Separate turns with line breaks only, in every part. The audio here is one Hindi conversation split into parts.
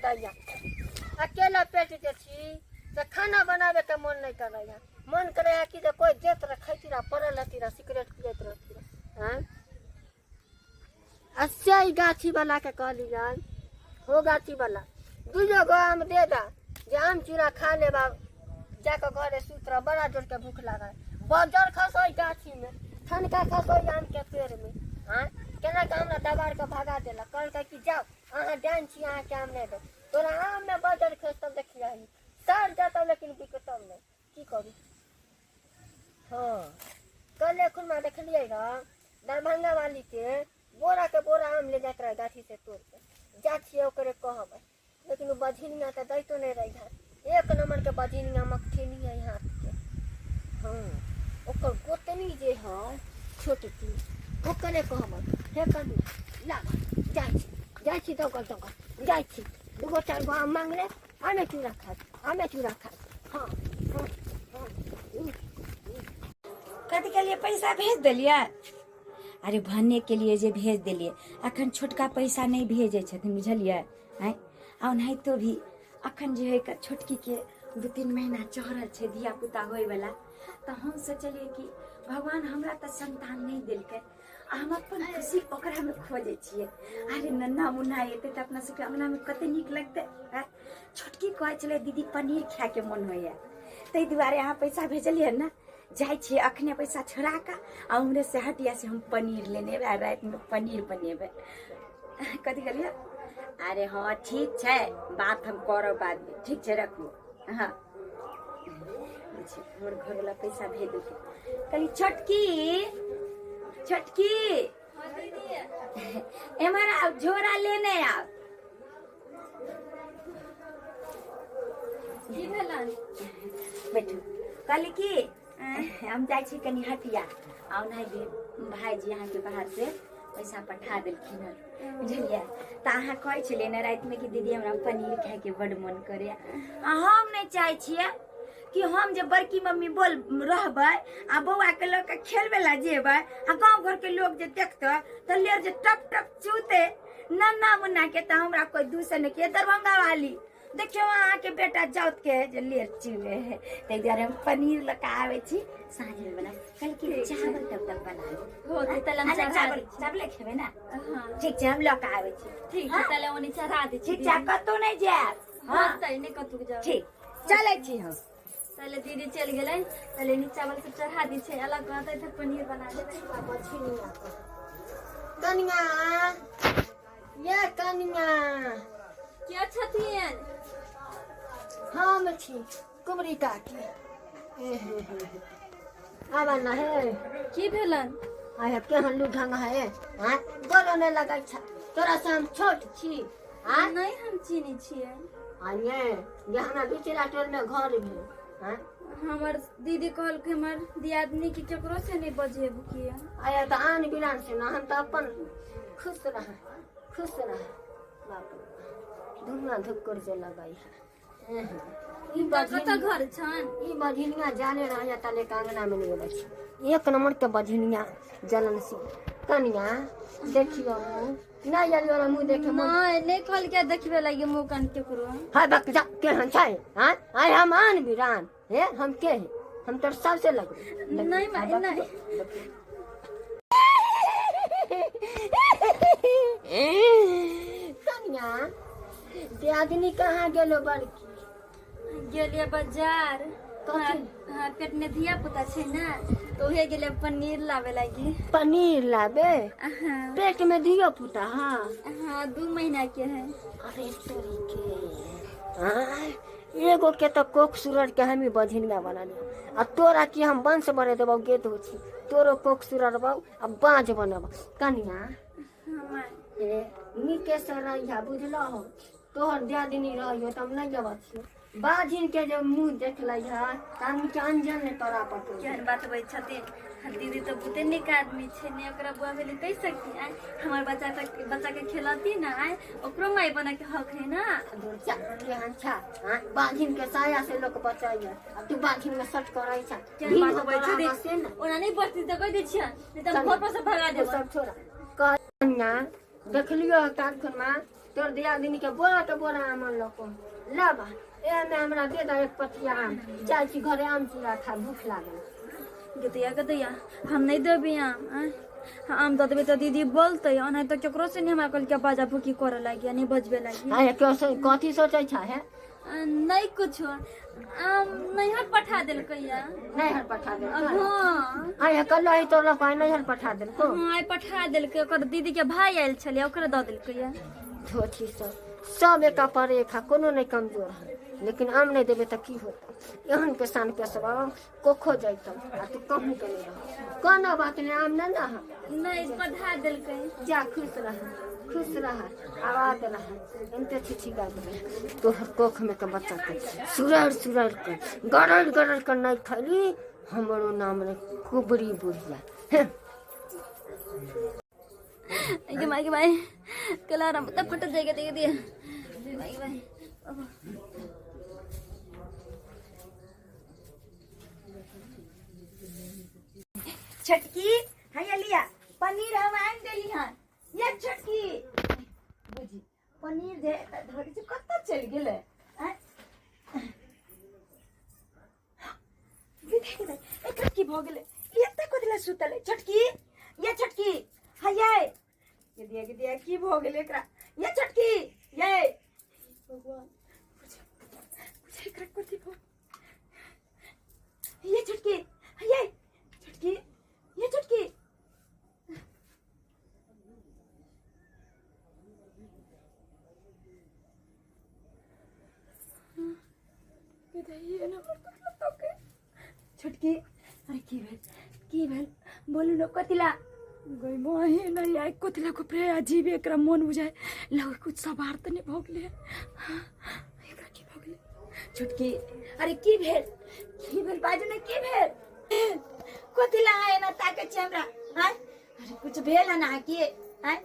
दैया अकेला पेट जे छी तो खाना बनावे के मन नहीं करे मन करे कि जे कोई देत रह खैती रह पड़ल रहती रह सिगरेट पियत रहती रह हां अस्याई गाछी वाला के कहली जान हो गाछी वाला दूजो गो आम दे दा जे आम चूड़ा खा ले बा जाके घरे सुत रह बड़ा जोर के भूख लगा बजर खसोई गाछी में ठनका खसोई आम के पेड़ में हां केना के हमरा दबाड़ के भगा देला कहल कि जाओ अहाँ डांस छी अहाँ के आम नहीं दे तोरा आम में बजर खस तब देखिया सर जाता लेकिन बिकतौ नहीं की करू हां कल खुन में देखलिए ना दरभंगा वाली के बोरा आम ले जात रहा गाछी से तोड़ के जाछिए ओकरे कहब लेकिन वो बझिनिया तो दैतो नहीं रही है एक नंबर के बझिनिया मखठेनी है हाथ के हाँ ओकर गोतनी जे है छोटी ओकरे कहब हे करू लागा जाछी तो कर जाछी दुगो चार गो आम मांग ले आमे चूड़ा खा हाँ
कथी के लिए पैसा भेज दिलिए अरे भन्ने के लिए जे भेज दिलिए अखन छोटका पैसा नहीं भेजे छथिन बुझलिए हैं आ नहीं तो भी अखन जे है छोटकी के 2-3 महीना चढ़ल छे धिया पुता होय वाला तो हम सोचलिए कि भगवान हमरा त संतान नहीं दिलके हम अपन खुशी ओकरा में खोजे छिए अरे नन्ना मुन्ना एते त अपना सबके अंगना में कते निक लगते है छोटकी कहै छले दीदी पनीर खाए के मन होइए तै दुआरे अहाँ पैसा भेजलिए ना जाय छी अखने पैसा छोड़ा का आ उमरे से हटिया से हम पनीर लेने रात में पनीर बनेबे कथी कहलिए अरे हाँ ठीक है बात हम करब बाद में ठीक है रखू हाँ हमर घर वाला पैसा भेज दो कहली छोटकी हमारा झोरा लेने आओ बैठू कहली की हम जाय छी कनी हटिया आ नहीं भाईजी यहाँ के बाहर से पैसा पठा दिलखिन बुझलिए तो अहाँ कहै छलिए ना रात में कि दीदी हमरा पनीर खाए के बड़ मन करे हम नहीं चाहे छिए कि हम जे बड़की मम्मी बोल रहबै आ बौआ के लोग के खेलबे ला जेबै आ गांव घर के लोग जे देखते तो लेर जे टप टप चूते नन्ना मुन्ना के तो हमरा कोई दूसरे के दरभंगा वाली देखियो अहाँ के बेटा जाउत के जे लेर चूले है ते दुआरे हम पनीर लका आवे छी साँझ में बना कल की चावल तब बना हो तो तले हम चावल खेबे ना हां ठीक छै हम लका आवे छी ठीक छै तले ओनी चढ़ा दे छी ठीक छै कतो नहीं जाय हां तै नहीं कतो जाय ठीक चलै छी हम
तले दीदी चल गेलै तले नी चावल सब चढ़ा दी छै अलग कहते थे पनीर बना दे
कनिया ये कनिया
क्या छथिन
हम छी कुमरी काकी आवा ना है
की भेलन
आय केहन लुढंग है हां गोरो ने लगा छ तोरा से हम छोट छी हां
नहीं हम चीनी छिए
आये ये हमरा बिचला टोल में घर भेल हां
हमर दीदी कहल के हमर दियादनी की केकरो से नहीं बजेब किया
आया त आन बिलान से ना हम त अपन खुश रह बाप दुनिया धुक्कर से लगाई है
ई कत घर छन
ई बझिनिया जाने रह तले कांगना में नहीं बची एक नंबर के बझिनिया जलन सी कनिया देखियो ना यालियो रा मुंह देखे
नहीं कहल के देखबे लागे मुंह कान केकरो
हां बक जा केहन छै हां आय हम आन बिरान हे हम के हम तोर सबसे लगबे
नहीं माय नहीं
कनिया दियादनी कहाँ गेलो बड़की
गेलिए बाजार हाँ पेट में धिया पुता छै ना तो उहे गेले पनीर लावे लागी
पनीर लावे
हाँ
पेट में धिया पुता हाँ
2 महीना के है
अरे तोरी के हाँ एगो के तो कोक सुरर के हम ही बझिनिया बनानी आ तोरा की हम वंश बने देबो गेट हो छी तोरो कोक सुरर बा अब बाज बनब कनिया
हाँ
ए नीके से रहिया बुझलो हो तोहर दियादनी रहियो तब नहीं जब छी बाजिन के जब मुंह देखलै है तन के अंजन ने तोरा पतो
केहन बात बे छथिन दीदी तो बहुते निक आदमी छै ने ओकरा बुआ भेली कह सकती है हमर बच्चा के खिलाती ना है ओकरो माई बना के हक है ना
दूरचा के अच्छा हां बाजिन के साया से लोग बचाइए अब तू बाजिन में सट करै छ
केहन बात बे छथिन ओना नहीं बचती तो कह दे छियै नहीं तो घर पर से भगा दे
सब छोड़ा कन्या देखलियो कान में तोर दिया दिन के बोरा आम लोको लाबा ए में हमरा दे दा एक पथिया आम जाय छी घरे आम चूड़ा खा भूख लागल
गदैया हम नहीं देबी आम आम दऽ देबै तऽ दीदी बोलतै ओना तऽ केकरो से नहीं हमरा कहल के बाजा भूकी करे लागी नहीं बजबे लागी
आय कथी सोचै छ है
नहीं कुछ आम नैहर पठा देलकैया
नैहर पठा दे
हाँ
आय कल्लो ही तोरा पाई नैहर पठा देल को
हाँ आइ पठा देलकै ओकर दीदी के भाई आयल छलै ओकरा दऽ देलकैया
धोती सब एका पर एक कोनो नहीं कमजोर है लेकिन आम नहीं देवे तो की होता एहन के सान के सब कोखो जात आ तू कहूँ के नहीं रह कोनो बात नहीं आम नहीं ना
नहीं पठा देलकै
जा खुश रह आवाज रह इनते चिठी गा दे तोहर कोख में के बच्चा के सुरर के गरड़ के नहीं खैली हमरो नाम रे कुबरी बुढ़िया
के भाई कल आराम तब फट जाएगा देख दिया भाई
छटकी हैया लिया पनीर हम आन देली हन ये छटकी बुझी पनीर दे धरि से कत्ता चल गेले विधे एकरा की भ गेले एते कोदिला सुतले छटकी ये छटकी हैया के दिया की भ गेले एकरा ये छटकी ये भगवान बुझे एकरा कोथि भ ये छटकी हैया छटकी ये छटकी छटकी अरे की भेल बोलू न कतिला गई मोहे नहीं आई कतिला को प्रे अजीब एकरा मन बुझाए लगे कुछ सवार त नहीं भोगले एकरा की भोगले छटकी अरे की भेल बाजू ने की भेल कतिला आए ना ताके छ हमरा हां अरे कुछ भेल ना की हां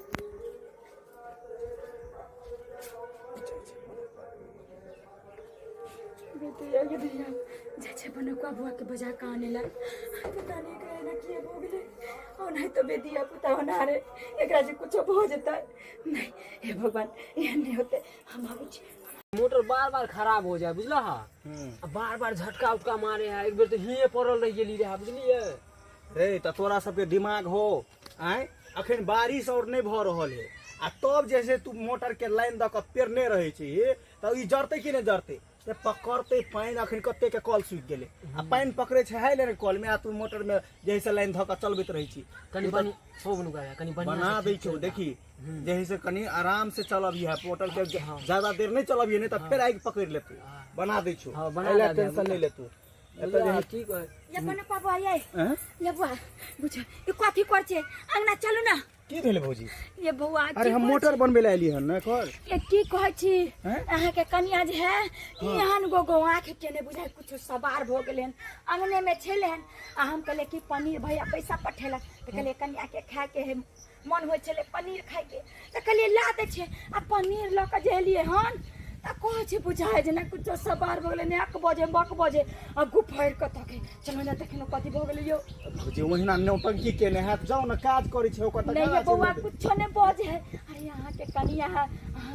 बेटिया जैसे बनो को बुआ के बजा का आने ला पता नहीं करे ना की हो गेले और नहीं तो बेदिया पुता होना रे एकरा से कुछ हो जता नहीं हे भगवान ये नहीं होते हम आबै छी
मोटर बार खराब हो जाए बुझला हा बार झटका उटका मारे है एक बेर तो हिये पड़ल रह गेली रे बुझलिए
रे त तोरा सबके दिमाग हो आय अखन बारिश और नहीं भ रहल है आ तब जैसे तू मोटर के लाइन द के पेरने रहे छी त ई जरते कि नहीं जरते से पकड़ते पानी अखन कते के कल सूख गेले आ पानी पकड़े छै है ले कल में आ तू मोटर में जैसे लाइन ध के चलबैत रही छी
कनी पानी हो बनू गा कनी
बना दै छौ देखी जैसे कनी आराम से चलब है मोटर के ज्यादा देर नहीं चलब है नहीं त फिर आके पकड़ ले तू बना दै छौ एला टेंशन नहीं ले तू
ठीक है
ये बने पापा आए ये बुआ बुझ ये कथि कर छे अंगना चलू ना
की भेले भौजी
ये बउआ
अरे हम मोटर बनबे ले आली हन न कर
ये की कहै छी अहाँ के कनिया जे है यहन गो आंख के ने बुझाय कुछ सवार भ गेलेन अंगने में छलेन आ हम कहले कि पनीर भैया पैसा पठेला त कहले कनिया के खाए के मन होय छले पनीर खाए के त कहले ला दे छे आ पनीर ल के जेलिए हन त कहै छी बुझाय जे ना कुछ सवार भ गेले 1 बजे बक बजे आ गुफायर के तके चलो ना देखनो कथि भ गेले यो
भौजी ओहिना नौटंकी केने हाथ जाओ ना काज करै छै ओकर त
नहीं बउआ कुछ ने बजे है अरे यहाँ के कनिया है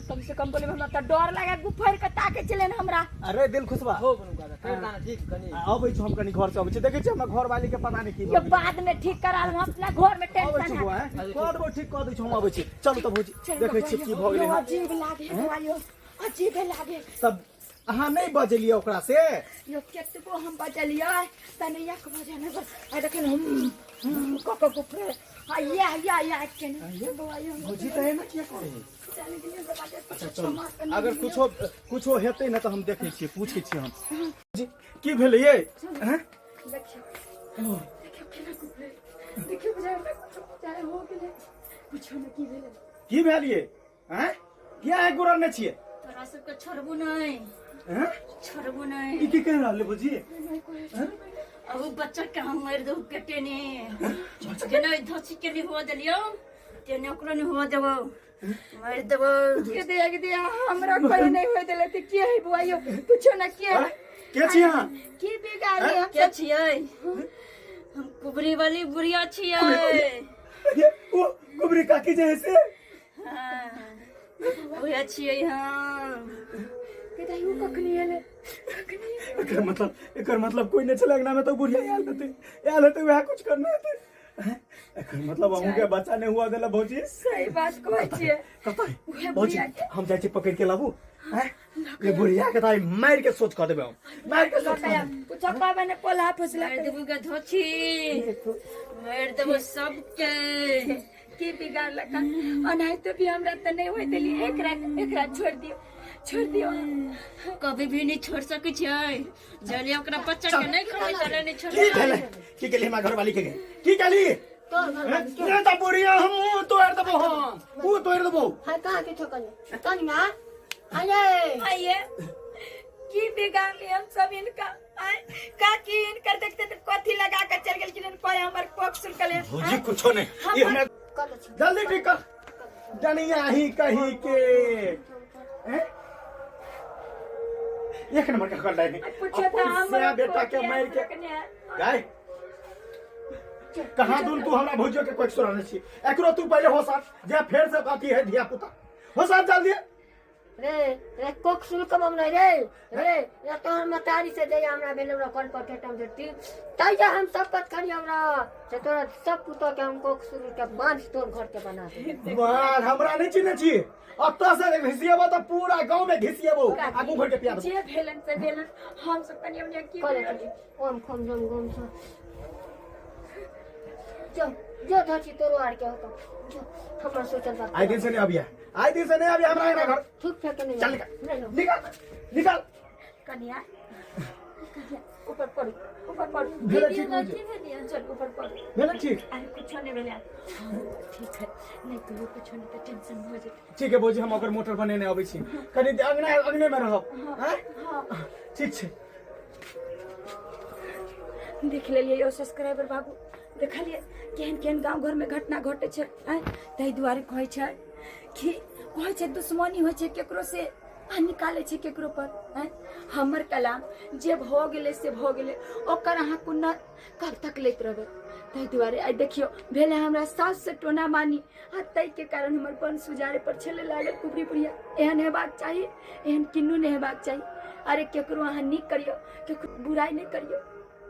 कम से कम बोले हमरा त डर लागे गुफायर के ताके चलेन हमरा
अरे दिल खुशबा
हो बनू गा फिर दाना ठीक कनी
अबै छी हम कनी घर से अबै छी देखे छी हमरा घर वाली के पता नहीं की
ये बाद में ठीक करा हम अपना घर में टेंशन है
कर दो ठीक कर दै छी हम अबै छी चलू त भौजी देखे छी की भ गेलै
अजीब लागे बुआयो अजीब लागे
तब अहाँ नहीं बजलिए ओकरा से
यो केतको हम बजलिए तने 1 बजे न आ देखन हम कक गुफरे या के बुआयो
भौजी त है ना क्या करे अच्छा चल अगर कुछो हेतै न त हम देखै छी पूछै छी हम जी की भेलै ये हैं
देखियो केना गुफरे देखियो बुझाय चाहे हो गेले कुछो न की भेले
की भेल ये हैं किया है गुरर न छिए
तोरा सबके छोड़बू नहीं
हैं
छोड़बू नहीं
ई की कह रहले भौजी
अब बच्चा के हम मार दो केटे ने जेना धसी के नहीं हो देलियो तेने ओकरो नहीं हो देबो मार देबो
के दे हमरा कोई नहीं होय देले त की है बुआयो कुछो न
के छी हां
की बिगाड़ी हम
के छियै हम कुबरी वाली बुढ़िया छियै
ओ कुबरी काकी जैसे
ओए छियै हम
कदाई वो कखनी आले
एकर मतलब कोई नहीं चले अंगना में तो बुढ़िया याल होते वह कुछ करने होते एकर मतलब हमहू के बच्चा नहीं हुआ देला भौजी
सही बात कहै छियै
कतै भौजी हम जाय छी पकड़ के लाबू हैं ये बुढ़िया के ताई मार के सोच कर देबे हम मार के सोच कर
कुछ पावे ने पोला फसला
मार देबू के धोछी मार देबू सबके
की बिगाड़ लगा अनाइ तो भी हमरा त नहीं होय देली एकरा छोड़ दियो
कभी भी नहीं छोड़ सकै छै जले ओकरा बच्चा के नहीं खबै तले नहीं छोड़
की भेले की केली हमरा घर वाली के की केली ये त बुढ़िया हम तोड़ देबो हम तू तोड़ देबो
हाय कहाँ के ठोकले कनिया आये
की बिगाड़ ली हम सब इनका का की इनकर देखते तो कथी लगा के चल गेल किन कोई हमर कोक सुलकले
भौजी कुछो नहीं ये हमें जल्दी ठीक कर जनिया ही कहीं के हैं एक नंबर का कर डाई
पूछो तो हमर
बेटा के मार के गाय कहां दूर तू हमरा भौजियो के कोई सुराने छी एकरो तू पहले हो साथ जे फेर से बाकी है धिया पुता हो साथ जल्दी
रे कोक सुल कम हम नहीं रे या तो हम तारी से दे हमरा बेले हमरा कल पर केटम देती तई जा हम सब पत खड़ी हमरा से तोरा सब पुतो के हम कोक सुल के बांध तोर घर के बना दे
मार हमरा नहीं चिन्ह छी अब तो से घिसिएबो तो पूरा गांव में घिसिएबो आगू भर के पिया दो
जे भेलन से भेलन हम सब कनी हमने की
करे ओम खम जम गम छ जो धची तोरो आर के होता जो हमर सोचल बात
आई दिन से नहीं अभी हमरा घर
थूक फेंके नहीं
चल निकाल
कनिया ऊपर पड़
भेले ठीक हो
की भेलिया
चल ऊपर पड़
भेले ठीक
अरे कुछ नहीं भेले ठीक है नहीं तो कुछ नहीं तो टेंशन हो जाए
ठीक है भौजी हम ओकर मोटर बनेने आबै छी कनी अंगने में रहब हैं
हां
ठीक छै
देख लेलिए यो सब्सक्राइबर बाबू देखलिए केहन गांव घर में घटना घटे छै तै दुआरे कहै छै कि कहै छै दुश्मनी होइ छै केकरो से आ निकाले छै केकरो पर हमर कलाम जे भ गेले से भ गेले ओकर अहाँ कुन्ना कब तक लैत रहबै तै दुआरे आई देखियो भेले हमरा सास से टोना मानी आ तै के कारण हमर बन सुजारे पर छले लागल कुबरी पुरिया एहन हेबाक चाहिए एहन किन्नू नहीं हेबाक चाहिए अरे केकरो अहाँ नीक करियो केकरो बुराई नहीं करियो